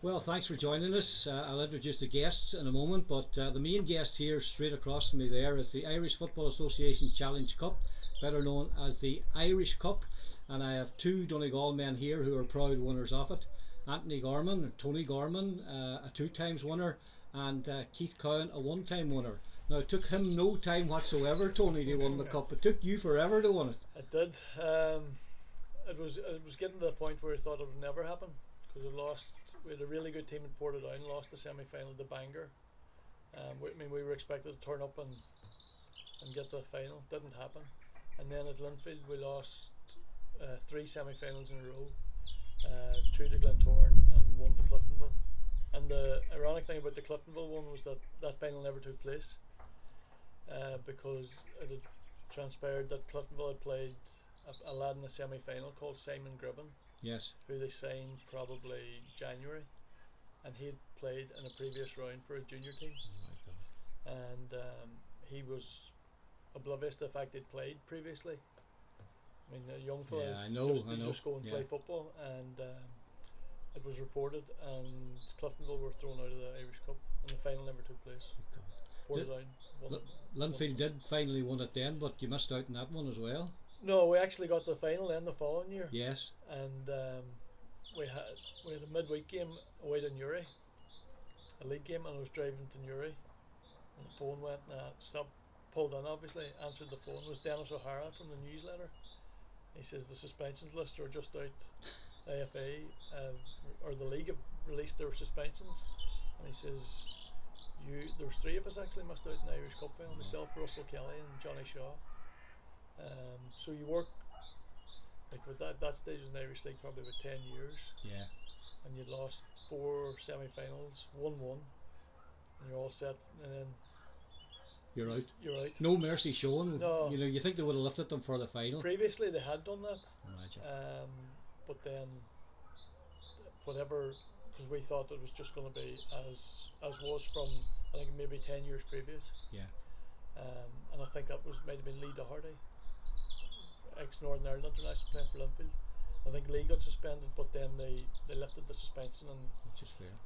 Well, thanks for joining us. I'll introduce the guests in a moment, but the main guest here, straight across from me, there is the Irish Football Association Challenge Cup, better known as the Irish Cup, and I have two Donegal men here who are proud winners of it. Anthony Gorman, Tony Gorman, a two times winner, and Keith Cowan, a one time winner. Now, it took him no time whatsoever, Tony, to win the cup. It took you forever to win it. It did. It was getting to the point where I thought it would never happen because we lost. We had a really good team in Portadown, lost the semi-final to Bangor. We were expected to turn up and get to the final. Didn't happen. And then at Linfield we lost three semi-finals in a row. Two to Glentoran and one to Cliftonville. And the ironic thing about the Cliftonville one was that final never took place because it had transpired that Cliftonville had played a lad in the semi-final called Simon Gribben. Yes. Who they signed probably January, and he had played in a previous round for a junior team. Oh, and he was oblivious to the fact he'd played previously. I mean, a young fella, yeah, I know. just go and play football, and it was reported, and Cliftonville were thrown out of the Irish Cup, and the final never took place. Linfield did finally win it then, but you missed out on that one as well. No, we actually got the final then the following year. Yes. And we had a midweek game away to Newry, a league game, and I was driving to Newry, and the phone went, pulled in obviously, answered the phone, was Dennis O'Hara from the newsletter. He says the suspensions list are just out. AFA or the league have released their suspensions, and he says there was three of us actually missed out in the Irish Cup final, myself, Russell Kelly and Johnny Shaw. So you work like with that stage in the Irish League probably about 10 years. Yeah. And you'd lost 4 semi-finals, won, and you're all set, and then you're out. You're out. No mercy shown. No. You think they would have lifted them for the final? Previously they had done that. Imagine. But then whatever, because we thought it was just going to be as was from I think maybe 10 years previous. Yeah. And I think that might have been Lee Doherty, ex-Northern Ireland international, playing for Linfield. I think Lee got suspended, but then they lifted the suspension and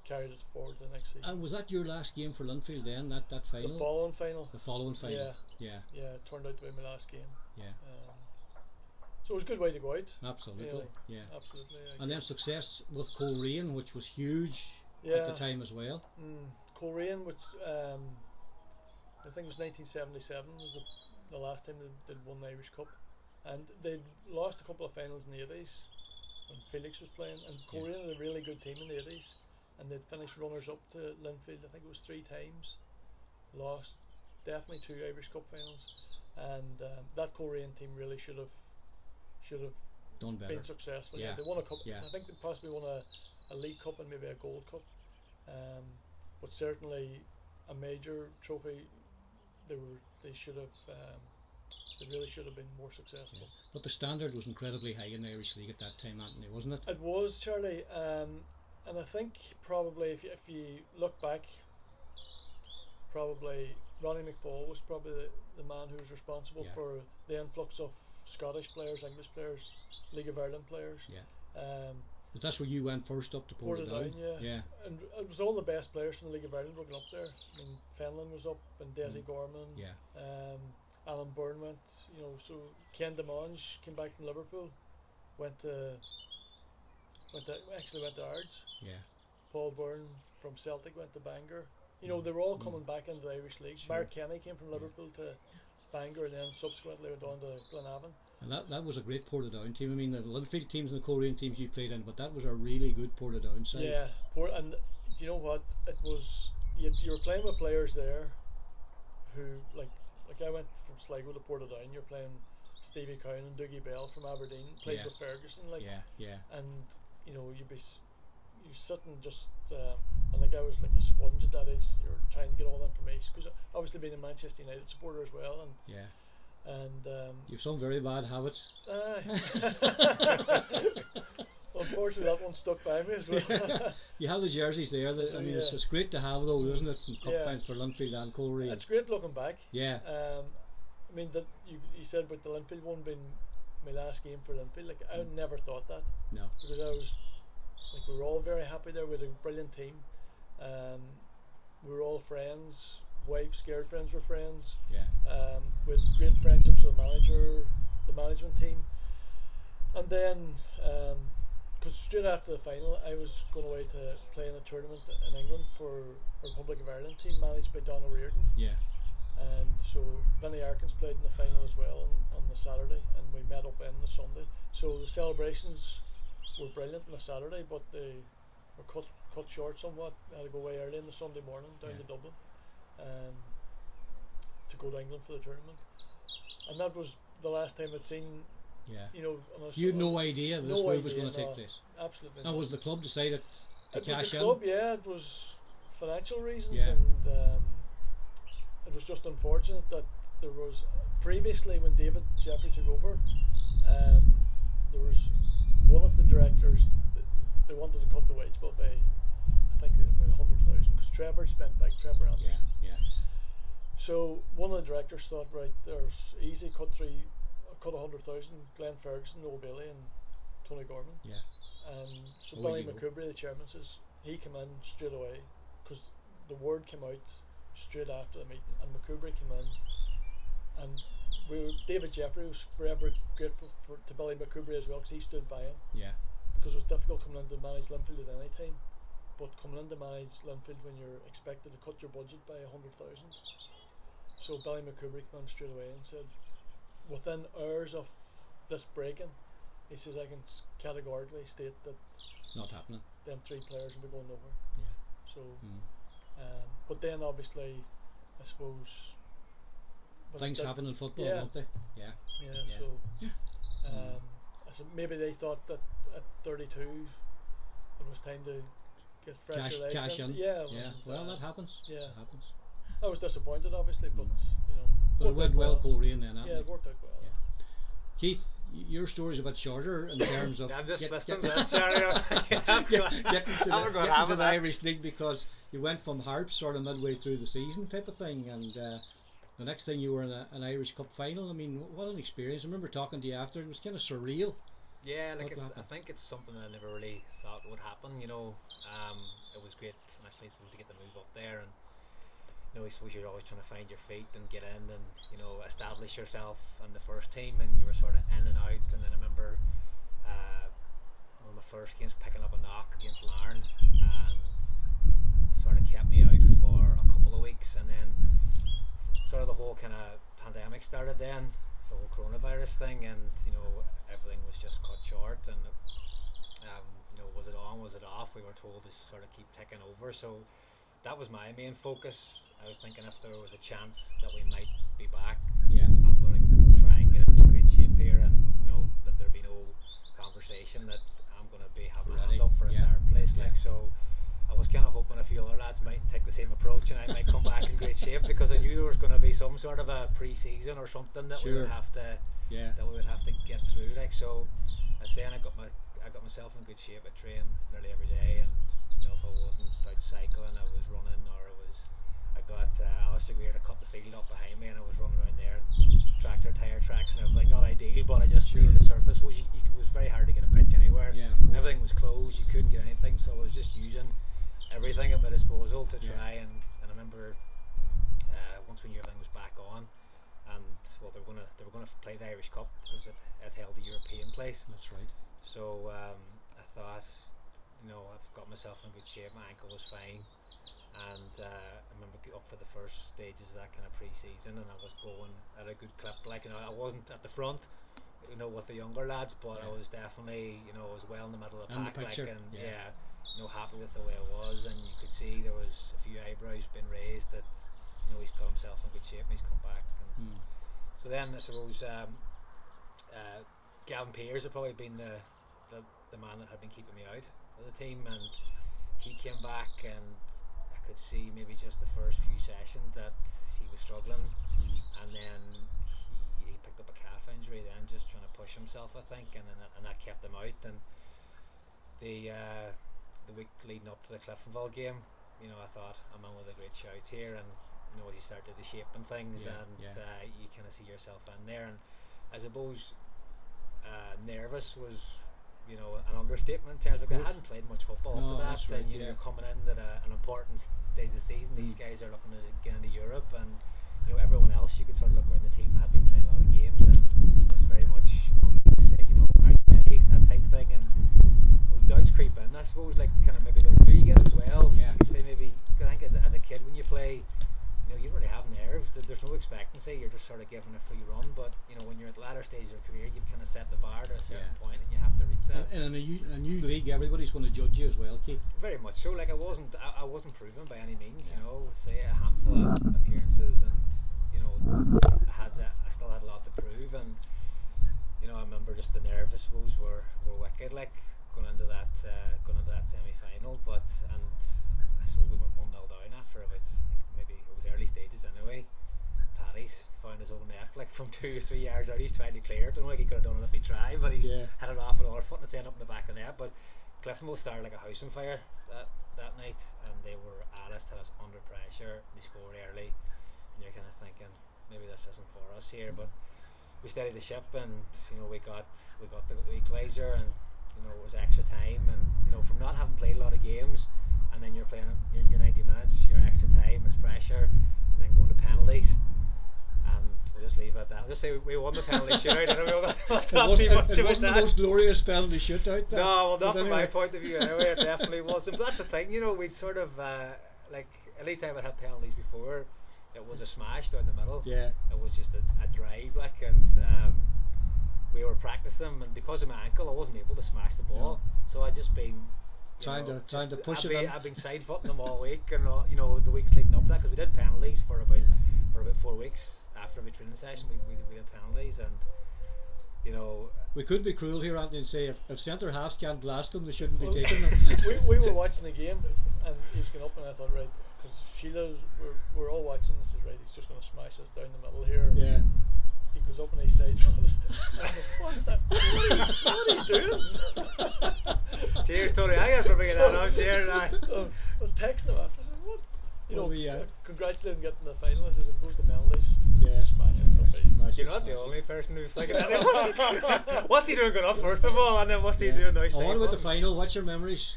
carried it forward to the next season. And was that your last game for Linfield then, that final? The following final. The following final. Yeah, it turned out to be my last game. Yeah. So it was a good way to go out. Absolutely, really. Yeah. Absolutely. And then success with Coleraine, which was huge at the time as well. Coleraine, which I think it was 1977, was the last time they'd won the Irish Cup. And they'd lost a couple of finals in the 80s when Felix was playing, and Coleraine had a really good team in the 80s, and they'd finished runners up to Linfield, I think it was 3 times, lost definitely 2 Irish Cup finals, and that Coleraine team really should have done better, been successful. Yeah. They won a cup. Yeah. I think they possibly won a League Cup and maybe a Gold Cup, but certainly a major trophy. They really should have been more successful. Yeah. But the standard was incredibly high in the Irish League at that time, Anthony, wasn't it? It was, Charlie, and I think probably if you look back, probably Ronnie McFall was probably the man who was responsible for the influx of Scottish players, English players, League of Ireland players. Yeah. That's where you went first up to Portadown. Yeah. And it was all the best players from the League of Ireland working up there. I mean, Fenlon was up, and Desi Gorman. Yeah. Alan Byrne went. So Ken DeMange came back from Liverpool, went to Ards. Yeah. Paul Byrne from Celtic went to Bangor. They were all coming back into the Irish League. Sure. Mark Kenny came from Liverpool to Bangor, and then subsequently went on to Glenavon. And that was a great Portadown team. I mean, the Linfield teams and the Coleraine teams you played in, but that was a really good Portadown side. Yeah, and you know what? It was you were playing with players there who like I went from Sligo to Portadown. You're playing Stevie Cowan and Dougie Bell from Aberdeen. Played with Ferguson, and you sit and just and I was like a sponge at that age. You're trying to get all the information because obviously being a Manchester United supporter as well, and you've some very bad habits. Unfortunately, that one stuck by me as well. You have the jerseys there. It's great to have though, isn't it? And cup finals for Linfield and Coleraine. It's great looking back. Yeah. I mean that you said about the Linfield one being my last game for Linfield. Like I never thought that. No. Because I was like we were all very happy there. We had a brilliant team. We were all friends. Wives, girlfriends were friends. Yeah. We had great friendships with the manager, the management team, and then because straight after the final, I was going away to play in a tournament in England for the Republic of Ireland team managed by Donald Reardon. Yeah. And so Vinnie Arkins played in the final as well on the Saturday, and we met up in the Sunday. So the celebrations were brilliant on the Saturday, but they were cut short somewhat. I had to go away early on the Sunday morning down to Dublin to go to England for the tournament. And that was the last time I'd seen. Yeah. You know, you had no idea this move was going to take place. Absolutely. And was the club decided to cash in? It was the club, yeah. It was financial reasons, Yeah. and it was just unfortunate that there was previously when David Jeffrey took over, there was one of the directors they wanted to cut the wage bill by I think about 100,000 because Trevor spent back Trevor Anderson. Yeah, yeah. So one of the directors thought, right, there's easy cut 100,000. Glenn Ferguson, Noel Bailey, and Tony Gorman. Yeah. So Billy McCoubrey, the chairman, says he came in straight away because the word came out straight after the meeting, and McCoubrey came in, and David Jeffrey was forever grateful to Billy McCoubrey as well because he stood by him. Yeah. Because it was difficult coming in to manage Linfield at any time, but coming in to manage Linfield when you're expected to cut your budget by 100,000. So Billy McCoubrey came in straight away and said, within hours of this breaking, he says I can categorically state that not happening. Them 3 players will be going nowhere. Yeah. So, but then obviously, I suppose things happen in football, yeah. don't they? Yeah. Yeah. So, I said maybe they thought that at 32 it was time to get fresher legs cash in. Yeah. Yeah. Well, that happens. Yeah. That happens. I was disappointed, obviously, but you know. But it went well, Coleraine then. Yeah, it worked out well. Yeah. Keith, your story's a bit shorter in terms of. I'm just listening to this, getting to the Irish League because you went from Harps sort of midway through the season type of thing, and the next thing you were in an Irish Cup final. I mean, what an experience! I remember talking to you after; it was kind of surreal. Yeah, like I think it's something I never really thought would happen. You know, it was great initially to get the move up there, and you know, I suppose you're always trying to find your feet and get in and, you know, establish yourself in the first team, and you were sort of in and out. And then I remember one of my first games picking up a knock against Larne, and sort of kept me out for a couple of weeks, and then sort of the whole kind of pandemic started then, the whole coronavirus thing, and you know, everything was just cut short, and you know, was it on, was it off? We were told to sort of keep ticking over, so that was my main focus. I was thinking if there was a chance that we might be back, I'm going to try and get into great shape here, and you know, that there'd be no conversation that I'm going to be having a hand up for a third place. Like, so I was kind of hoping a few other lads might take the same approach and I might come back in great shape, because I knew there was going to be some sort of a pre-season or something that we would have to get through. Like, so I was saying I got myself in good shape. I trained nearly every day, and you know, if I wasn't out cycling, I was running, or I got Alistair Greer to cut the field up behind me, and I was running around there, tractor tire tracks and everything. Not ideal, but I just needed the surface. It was very hard to get a pitch anywhere. Everything was closed, you couldn't get anything, so I was just using everything at my disposal to try. And I remember once we knew everything was back on, and well, they were going to play the Irish Cup because it held the European place. That's right. So I thought, you know, I've got myself in good shape. My ankle was fine, and I remember getting up for the first stages of that kind of pre-season, and I was going at a good clip. Like, you know, I wasn't at the front, you know, with the younger lads, but I was definitely, you know, I was well in the middle of the pack, like, and you know, happy with the way I was. And you could see there was a few eyebrows being raised that, you know, he's got himself in good shape and he's come back. And so then I suppose Gavin Pearce had probably been the man that had been keeping me out of the team, and he came back, and I could see maybe just the first few sessions that he was struggling, and then he picked up a calf injury then, just trying to push himself, I think, and that kept him out. And the week leading up to the Cliftonville game, you know, I thought I'm in with a great shout here, and you know, he started the shape and things, you kind of see yourself in there. And I suppose nervous was, you know, an understatement in terms of, I hadn't played much football then you're coming in at an important stage of the season. These guys are looking to get into Europe, and everyone else you could sort of look around the team had been playing a lot of games, and it was very much to say, are you ready, that type of thing, and doubts creep in. I suppose like kind of maybe the older you get as well. You could say maybe, I think as a kid when you play, you don't really have nerves. There's no expectancy. You're just sort of given a free run. But when you're at the latter stage of your career, you've kind of set the bar to a certain point, and you have to reach that. And in a new league, everybody's going to judge you as well, Keith. Very much so. Like I wasn't proven by any means. Say a handful of appearances, and I still had a lot to prove. And I remember just the nerves, I suppose, were wicked. Like going into that semi-final, and I suppose we went 1-0 down after about. Maybe it was early stages anyway. Paddy's found his own net like from 2 or 3 yards out. He's trying to clear it. Don't know like he could have done it if he tried, but he's had it off at our foot and it's ended up in the back of the net. But Cliftonville started like a house on fire that night, and they were at us, had us under pressure. They scored early, and you're kind of thinking maybe this isn't for us here. But we steadied the ship, and we got the equaliser, and it was extra time, and from not having played a lot of games. And then you're playing your 90 minutes, your extra time, it's pressure, and then going to penalties. And we'll just leave it at that. I'll just say we won the penalty shootout. I don't know what it wasn't the most glorious penalty shootout. No, well, not from my point of view anyway. It definitely wasn't. But that's the thing, we'd sort of like any time I'd had penalties before, it was a smash down the middle. Yeah. It was just a drive, like, and we were practicing them, and because of my ankle, I wasn't able to smash the ball. So I'd just been. Trying to push it. I've been side footing them all week, and the weeks leading up to that, because we did penalties for about 4 weeks after every training session. We did penalties, and we could be cruel here, Anthony, and say if centre halves can't blast them, they shouldn't be taking them. we were watching the game, and he was going up, and I thought, right, because Sheila's, we're all watching this, is right, he's just going to smash us down the middle here. Yeah. He goes up and he side foots. What are you doing? Cheers, Tony. I guess for bringing that up. Cheers. I was texting him after. I said, what? Congratulate him getting the final. I said, it goes to penalties. Yeah. Smashing. You're not the only person who's thinking that. What's he doing going up, first of all, and then what's he doing now? What about the final? What's your memories,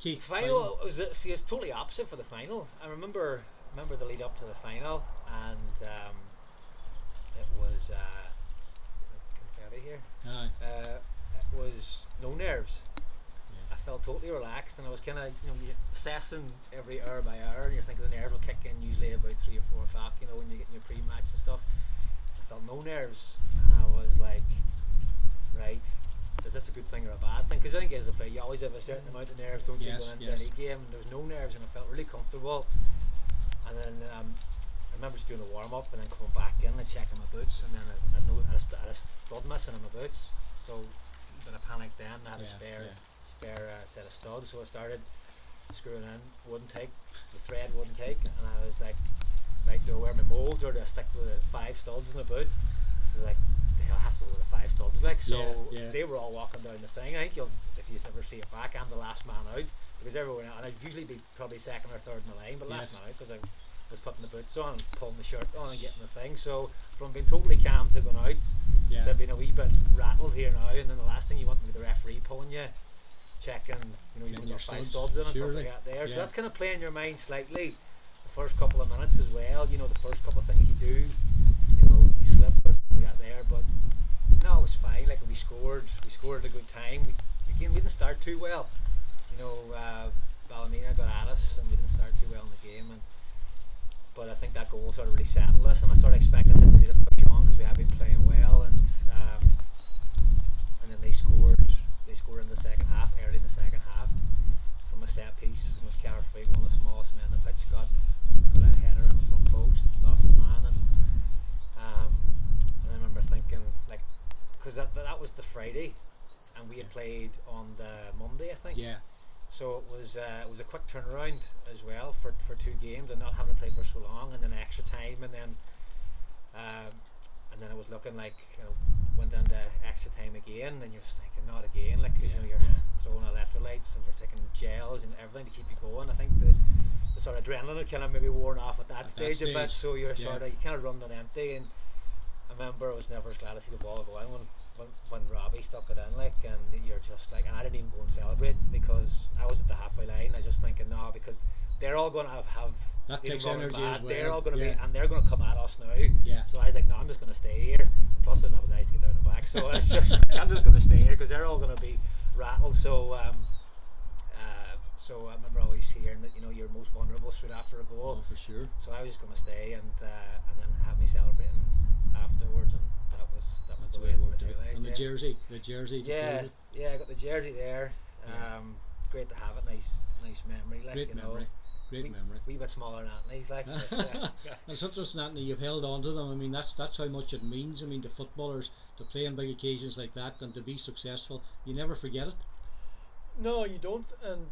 Keith? Final was it's totally opposite for the final. I remember the lead up to the final, and it was can I get out of here? It was no nerves. I felt totally relaxed, and I was kind of assessing every hour by hour, and you're thinking the nerves will kick in usually about 3 or 4 o'clock, when you're getting your pre-match and stuff. I felt no nerves, and I was like, right, is this a good thing or a bad thing? Because I think as a player you always have a certain amount of nerves, don't you, going into any game, and there was no nerves, and I felt really comfortable. And then I remember just doing the warm-up and then coming back in and checking my boots, and then I had a stud missing in my boots, so a bit of panic then. I had a spare set of studs, so I started screwing in, wouldn't take, the thread wouldn't take, and I was like, right, do I wear my molds or do I stick with the 5 studs in the boot? So I was like, I'll have to go with the 5 studs, like, so they were all walking down the thing. I think if you ever see it back, I'm the last man out, because everyone, and I'd usually be probably second or third in the line, but last man out, because I was putting the boots on and pulling the shirt on and getting the thing. So from being totally calm to going out to being a wee bit rattled here now, and then the last thing you want to be the referee pulling you, checking, you want your 5 studs in and stuff like that there. So that's kind of playing your mind slightly the first couple of minutes as well. The first couple of things you do, you slip or something like that there. But no, it was fine. Like we scored at a good time. We didn't start too well. Ballymena got at us, and we didn't start too well in the game. But I think that goal sort of really settled us, and I started expecting City to push on because we had been playing well, and then they scored in the second half, early in the second half, from a set piece. It was Carrifigo, one of the smallest men on the pitch, got a header in the front post, lost his man, and I remember thinking, like, because that was the Friday, and we had played on the Monday, I think. Yeah. So it was a quick turnaround as well for 2 games, and not having to play for so long, and then extra time, and then it was looking like went into extra time again, and you're just thinking not again, like, because you're throwing electrolytes and you're taking gels and everything to keep you going. I think the sort of adrenaline had kind of maybe worn off at that stage a bit, so you're you kind of running on empty. And I remember I was never as glad to see the ball go in when Robbie stuck it in, like, and you're just like, and I didn't even go and celebrate because I was at the halfway line. I just now, because they're all going to have that been takes running energy mad. as well. They're all going to yeah. be, and they're going to come at us now. Yeah. So I was like, no, I'm just going to stay here. Plus, they're not nice to get down the back, so it's just I'm just going to stay here because they're all going to be rattled. So so I remember always hearing that you're most vulnerable straight after a goal. Oh, for sure. So I was just going to stay and then have me celebrating afterwards, and that's the way it worked out. materialised. And the jersey. Yeah, I got the jersey there. Great to have it. Nice memory. Like, Great memory. Great memory. Wee bit smaller than Anthony's, like. It's interesting, Anthony, you've held on to them. I mean, that's how much it means. I mean, to footballers to play on big occasions like that and to be successful, you never forget it. No, you don't, and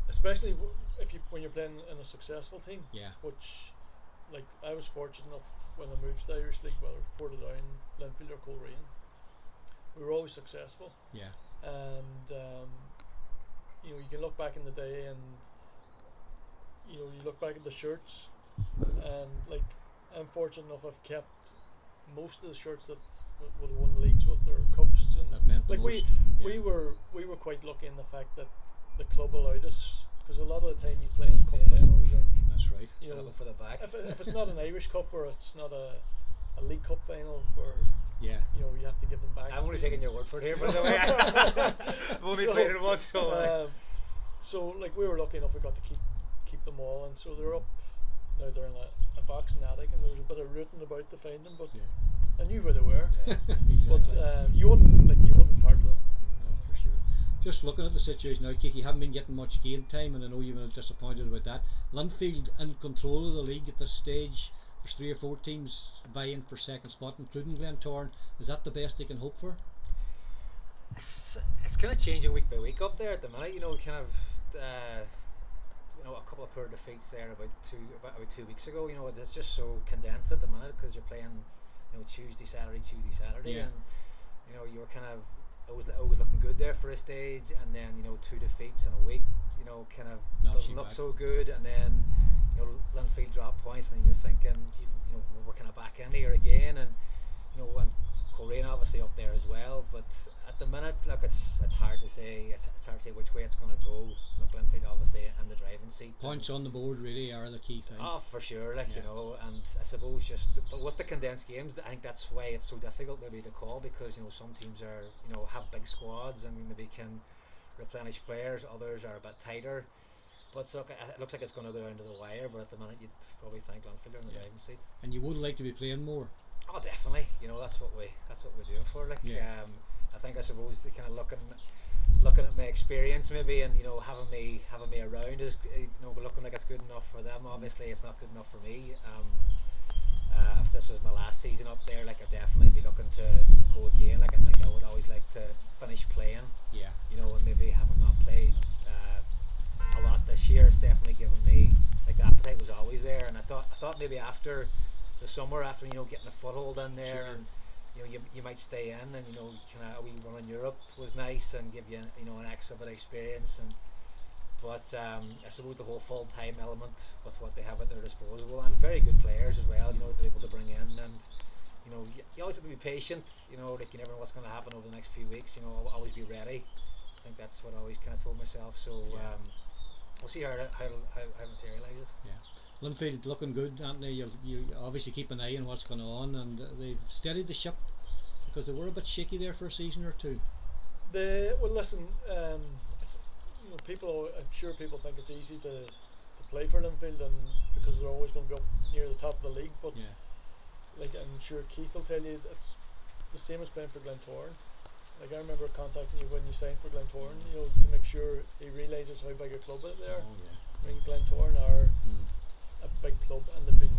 especially when you're playing in a successful team. Yeah. Which, like, I was fortunate enough when I moved to the Irish League, whether Portadown, Linfield, or Coleraine, we were always successful. Yeah. And you can look back in the day, and you look back at the shirts, and like, I'm fortunate enough I've kept most of the shirts that would have won leagues with, or cups, and that meant the like most. we were quite lucky in the fact that the club allowed us, because a lot of the time you play in cup finals, and that's right. For the back. If it's not an Irish Cup, or it's not a League Cup final, where you have to give them back. I'm only taking your word for it here, by the way. I've only played it once, so like, we were lucky enough we got to keep them all, and so they're up now. They're in a box and attic, and there was a bit of rooting about to find them, but I knew where they were. But you wouldn't part with them. No, for sure. Just looking at the situation now, Keith, you haven't been getting much game time, and I know you've been disappointed about that. Linfield in control of the league at this stage. There's 3 or 4 teams vying for second spot, including Glentoran. Is that the best they can hope for? It's kind of changing week by week up there at the minute. A couple of poor defeats there about 2 weeks ago. It's just so condensed at the minute, because you're playing Tuesday, Saturday, and you were kind of always looking good there for a stage, and then 2 defeats in a week kind of doesn't look so good, and then Linfield drop points, and then you're thinking we're kind of back in here again, and and Coleraine obviously up there as well, but at the minute, look, it's hard to say. It's hard to say which way it's going to go. Look, Linfield obviously in the driving seat. Points on the board really are the key thing. Oh, for sure, and I suppose but with the condensed games, I think that's why it's so difficult maybe to call, because some teams are have big squads and maybe can replenish players. Others are a bit tighter. But it looks like it's going to go down to the wire. But at the minute, you'd probably think Linfield are in the driving seat. And you would like to be playing more. Oh, definitely. That's what we do it for. I think, I suppose, they kind of looking at my experience maybe, and having me around is looking like it's good enough for them. Obviously, it's not good enough for me. If this is my last season up there, like, I'd definitely be looking to go again. Like, I think I would always like to finish playing. Yeah. And maybe having not played a lot this year, it's definitely given me, like, the appetite was always there, and I thought maybe after the summer, after getting a foothold in there, and you might stay in, and kind of a wee run in Europe was nice and give you an extra bit of experience, but I suppose the whole full time element with what they have at their disposal, and very good players as well, they're able to bring in, and you always have to be patient, like, you never know what's going to happen over the next few weeks, always be ready. I think that's what I always kind of told myself. So we'll see how it materialises. Yeah. Linfield looking good, Anthony. You obviously keep an eye on what's going on, and they've steadied the ship, because they were a bit shaky there for a season or two. Well, listen, it's, I'm sure people think it's easy to play for Linfield, and because they're always going to be up near the top of the league. But like, I'm sure Keith will tell you, it's the same as playing for Glentoran. Like, I remember contacting you when you signed for Glentoran, to make sure he realises how big a club they are. I mean, Glentoran are a big club, and they've been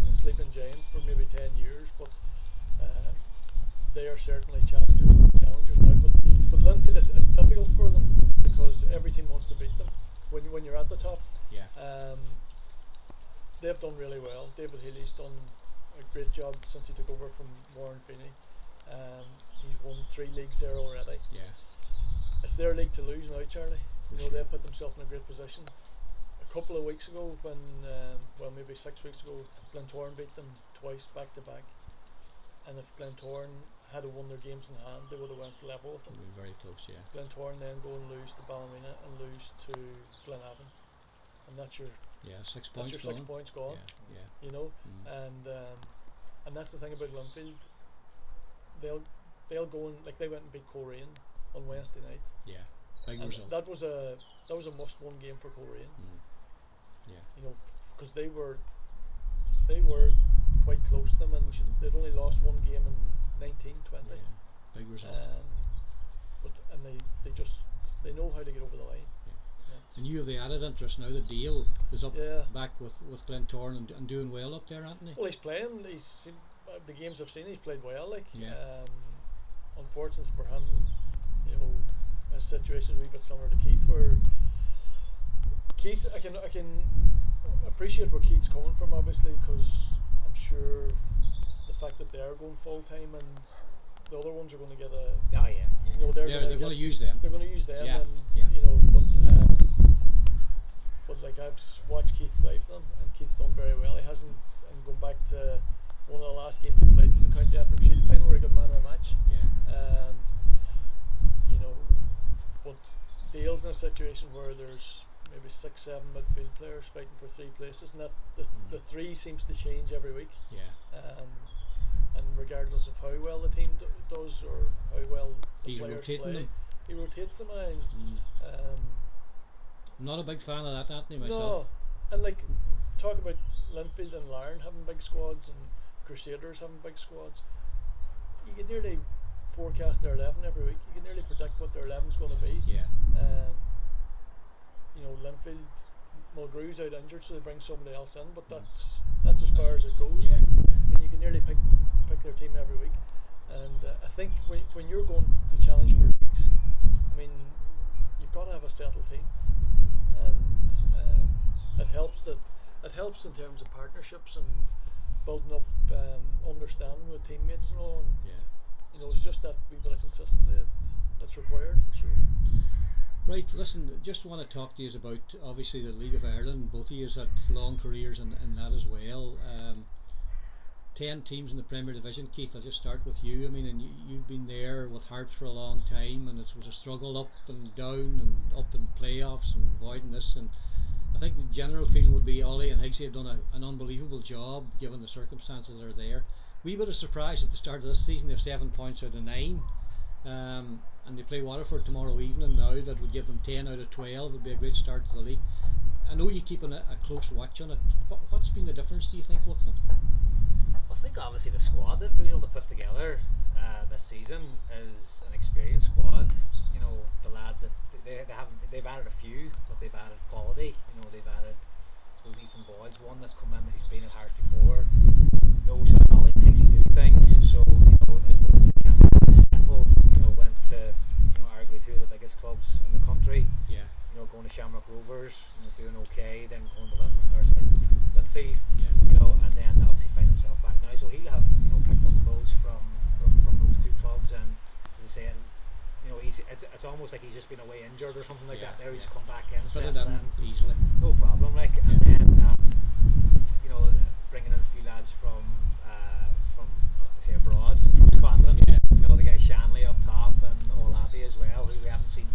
a sleeping giant for maybe 10 years, but they are certainly challengers now. But Linfield, it's difficult for them, because every team wants to beat them when you're at the top. They've done really well. David Healy's done a great job since he took over from Warren Feeney. He's won 3 leagues there already. It's their league to lose now, Charlie. They put themselves in a great position. A couple of weeks ago, when maybe 6 weeks ago, Glentoran beat them twice back to back. And if Glentoran had won their games in hand, they would have went level with them. Very close, yeah. Glentoran then go and lose to Ballymena and lose to Glenavon, and that's your 6 points. that's your 6 points gone. Yeah. You know, and that's the thing about Linfield. They'll go and like they went and beat Coleraine on Wednesday night. Yeah, big and result. That was a must-win game for Coleraine. Yeah. You know, because they were quite close to them, and they'd only lost one game in 1920. Yeah, big result. But they know how to get over the line. And you have the added interest now that Dale is up back with Glentoran and doing well up there, Anthony. Well, he's playing. He's seen the games I've seen. He's played well. Like, unfortunately for him, you know, his situation is a wee bit similar to Keith, where Keith, I can appreciate where Keith's coming from, obviously, because I'm sure the fact that they're going full time and the other ones are going to get a. You know, they're going to use them. They're going to use them, and you know, but like I've watched Keith play for them, and Keith's done very well. He hasn't, and going back to one of the last games he played was the County Antrim Shield final where he got man of the match. You know, but Dale's in a situation where there's maybe 6-7 midfield players fighting for 3 places, and that the 3 seems to change every week. And regardless of how well the team does or how well the players play, he rotates them. I'm not a big fan of that, Anthony, myself. No, and like talk about Linfield and Larne having big squads and Crusaders having big squads. You can nearly forecast their 11 every week. You can nearly predict what their 11 is going to be. You know, Linfield, Mulgrew's out injured, so they bring somebody else in, but that's as far as it goes. Like, I mean, you can nearly pick their team every week, and I think when you're going to challenge for leagues, I mean, you've got to have a settled team, and it helps in terms of partnerships and building up understanding with teammates and all. And you know, it's just that wee bit of consistency that's required. Sure. Right, listen, just want to talk to you about obviously the League of Ireland. Both of you had long careers in that as well. 10 teams in the Premier Division. Keith, I'll just start with you. I mean, and you've been there with Harps for a long time, and it was a struggle up and down and up in playoffs and avoiding this. And I think the general feeling would be Ollie and Higgsy have done an unbelievable job given the circumstances that are there. We were surprised at the start of this season. They have 7 points out of 9. And they play Waterford tomorrow evening now. That would give them 10 out of 12. It would be a great start to the league. I know you're keeping a close watch on it. What's been the difference, do you think, with them? I think obviously the squad that we've been able to put together this season is an experienced squad. You know, the lads that they've added a few, but they've added quality. You know, they've added, I suppose, Ethan Boyd's one that's come in who's been at Harps before, knows how Ollie thinks he do things. So you know, it wouldn't settle. You know, went to arguably 2 of the biggest clubs in the country. You know, going to Shamrock Rovers, you know, doing okay, then going to Linfield. You know, and then obviously find himself back now. So he'll have, you know, picked up loads from those 2 clubs, and as I say, you know, it's almost like he's just been away injured or something like that. There he's come back in, settled in easily, no problem. Like, and then you know, bringing in a few lads from say abroad, from Scotland. You know, the guy Shanley up top and Olabi as well, who we haven't seen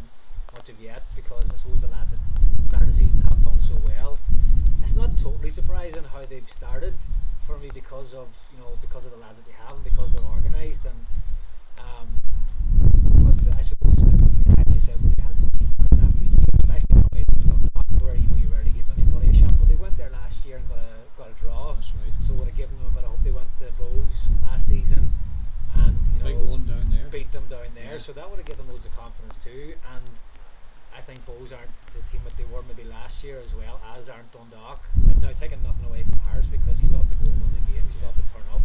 much of yet, because I suppose the lads that started the season have done so well. It's not totally surprising how they've started for me because of the lads that they have and because they're organised, and but I suppose that, like you said, when they had so many points after these games, especially away to Donegal, where you know you rarely give anybody a shot, but they went there last year and got a draw. That's right. So would have given them a bit of hope. They went to Bowes last season and big one down there, beat them down there, so that would have given them loads of confidence too. And I think Bowes aren't the team that they were maybe last year as well, as aren't Dundalk. Now taking nothing away from Harps, because you still have to go and win the game, you still have to turn up.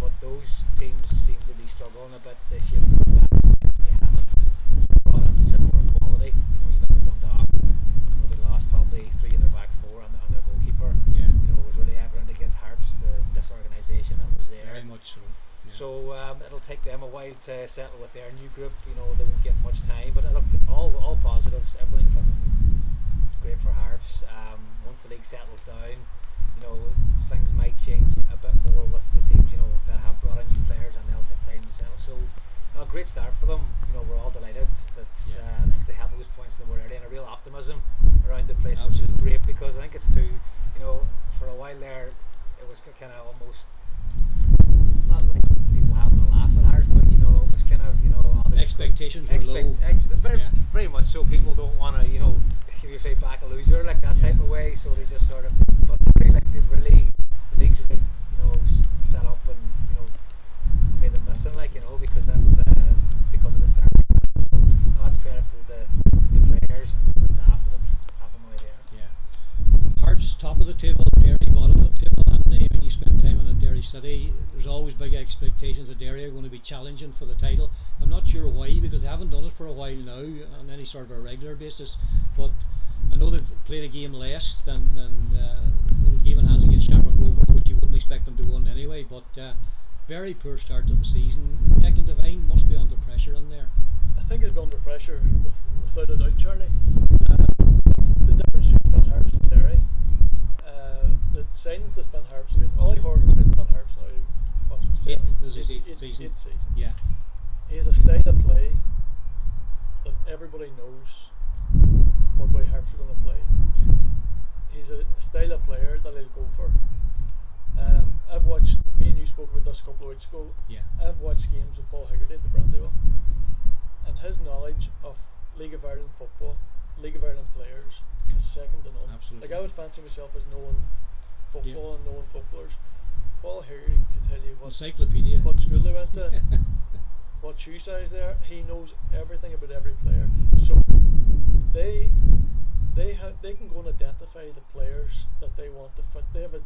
But those teams seem to be struggling a bit this year because they haven't brought in similar quality. You know, you look at Dundalk, you know, they lost probably 3 of their back 4 and their goalkeeper. You know, it was really evident against Harps, the disorganisation that was there. Very much so. So it'll take them a while to settle with their new group. You know, they won't get much time, but look, all positives. Everything's looking great for Harps. Once the league settles down, you know, things might change a bit more with the teams, you know, that have brought in new players, and they'll take time to settle. So great start for them. You know, we're all delighted that they have those points in the board early, and a real optimism around the place, which is great, because I think it's too, you know, for a while there it was kind of almost not like people having a laugh at ours, but you know, it was kind of, you know, expectations were low. Very much so. People don't want to, you know, you say back a loser like that type of way, so they just sort of, but really, like they've really, the league's really, you know, set up and, you know, made them listen, like, you know, because that's because of the start. So that's credit to the players and to the staff for them having them there. Yeah. Hearts top of the table, Derry bottom of the table. Anthony, when you spend time in Derry City, there's always big expectations that Derry are going to be challenging for the title. I'm not sure why, because they haven't done it for a while now on any sort of a regular basis. But I know they've played a game less than the game in hands against Shamrock Rovers, which you wouldn't expect them to win anyway. But very poor start to the season. Declan Devine must be under pressure in there. I think he'll be under pressure without a doubt, Charlie. The difference between Van Harps and Derry, the signings that Van Harps, I mean, Ollie Horgan's been Van Harps now, This is eighth season. Yeah. He has a style of play that everybody knows what way Harps are going to play. Yeah. He's a style of player that he'll go for. I've watched, me and you spoke about this a couple of weeks ago. Yeah. I've watched games with Paul Higgerty at the Brandywell, and his knowledge of League of Ireland football, League of Ireland players, is second to none. Absolutely. Like, I would fancy myself as knowing football and knowing footballers. Paul Higgerty could tell you Encyclopedia. what school they went to, what shoe size they are. He knows everything about every player. So they can go and identify the players that they want to fit. They have a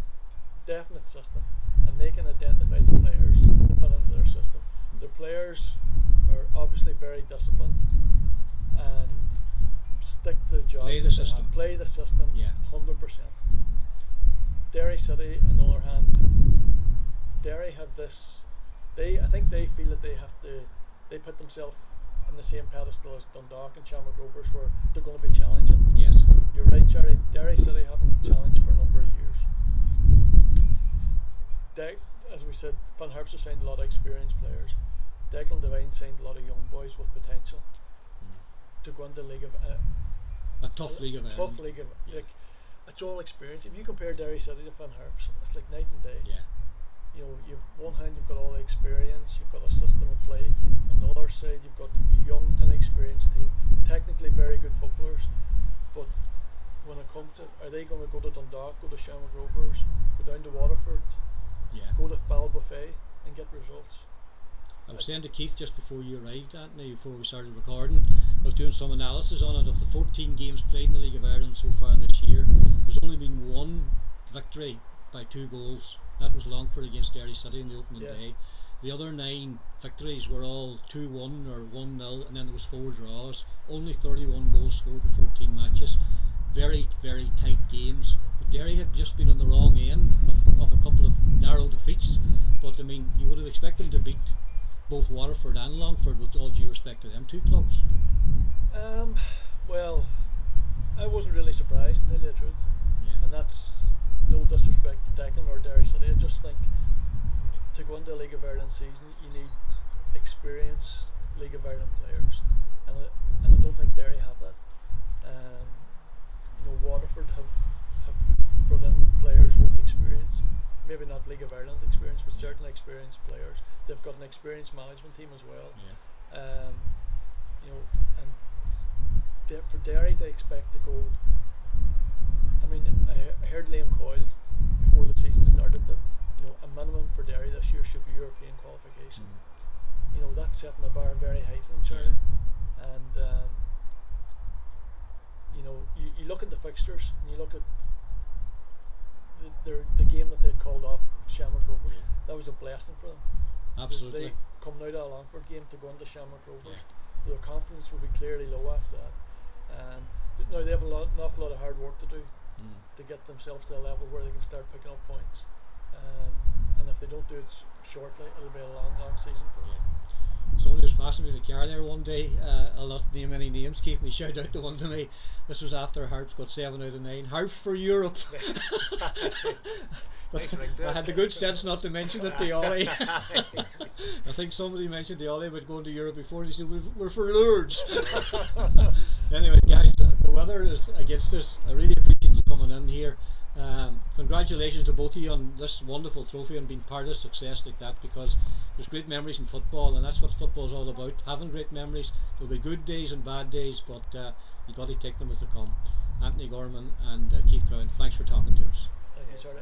definite system, and they can identify the players that fit into their system. Their players are obviously very disciplined and stick to the job. Play the system. Play the system. Yeah. 100%. Derry City, on the other hand, Derry have this. I think they feel that they have to. They put themselves on the same pedestal as Dundalk and Shamrock Rovers, where they're going to be challenging. Yes. You're right, Charlie. Derry City haven't challenged for a number of years. As we said, Van Harps have signed a lot of experienced players. Declan Devine signed a lot of young boys with potential to go into League of a tough League of Ireland. Tough League of like, it's all experience. If you compare Derry City to Van Harps, it's like night and day. Yeah. You know, you've one hand you've got all the experience, you've got a system of play. On the other side, you've got a young, inexperienced team, technically very good footballers, but when it comes to, are they going to go to Dundalk, go to Shamrock Rovers, go down to Waterford, go to Ballybofey and get results? I was saying to Keith just before you arrived, Anthony, before we started recording, I was doing some analysis on it. Of the 14 games played in the League of Ireland so far this year, there's only been one victory by 2 goals. That was Longford against Derry City in the opening day. The other 9 victories were all 2-1 or 1-0, and then there was 4 draws. Only 31 goals scored in 14 matches. Very, very tight games. But Derry have just been on the wrong end of a couple of narrow defeats. But I mean, you would have expected them to beat both Waterford and Longford, with all due respect to them 2 clubs. Well, I wasn't really surprised, to tell you the truth. Yeah. And that's no disrespect to Declan or Derry City. I just think to go into a League of Ireland season, you need experienced League of Ireland players, and I don't think Derry have that. You know, Waterford have brought in players with experience, maybe not League of Ireland experience, but certainly experienced players. They've got an experienced management team as well. Yeah. You know, and for Derry, they expect to go. I mean, I heard Liam Coyle before the season started that, you know, a minimum for Derry this year should be European qualification. You know, that's setting the bar very high for them, Charlie. And you know, you look at the fixtures and you look at the game that they'd called off Shamrock Rovers. That was a blessing for them. Absolutely. They coming out of a Longford game to go into Shamrock Rovers, their confidence will be clearly low after that. Now they have an awful lot of hard work to do to get themselves to a level where they can start picking up points. And if they don't do it shortly, it'll be a long, long season for them. somebody was passing me in the car there one day. I'll not name any names. Keith, and he shouted out the one to me. This was after Harps got 7 out of 9. Harps for Europe. But I had the good sense not to mention it to Ollie. I think somebody mentioned to Ollie about going to Europe before, and he said, we're for Lourdes. Anyway, guys, the weather is against us. I really appreciate you coming in here. Congratulations to both of you on this wonderful trophy and being part of success like that, because there's great memories in football, and that's what football is all about, having great memories. There'll be good days and bad days, but you've got to take them as they come. Anthony Gorman and Keith Cowan, thanks for talking to us. Thank you, sorry.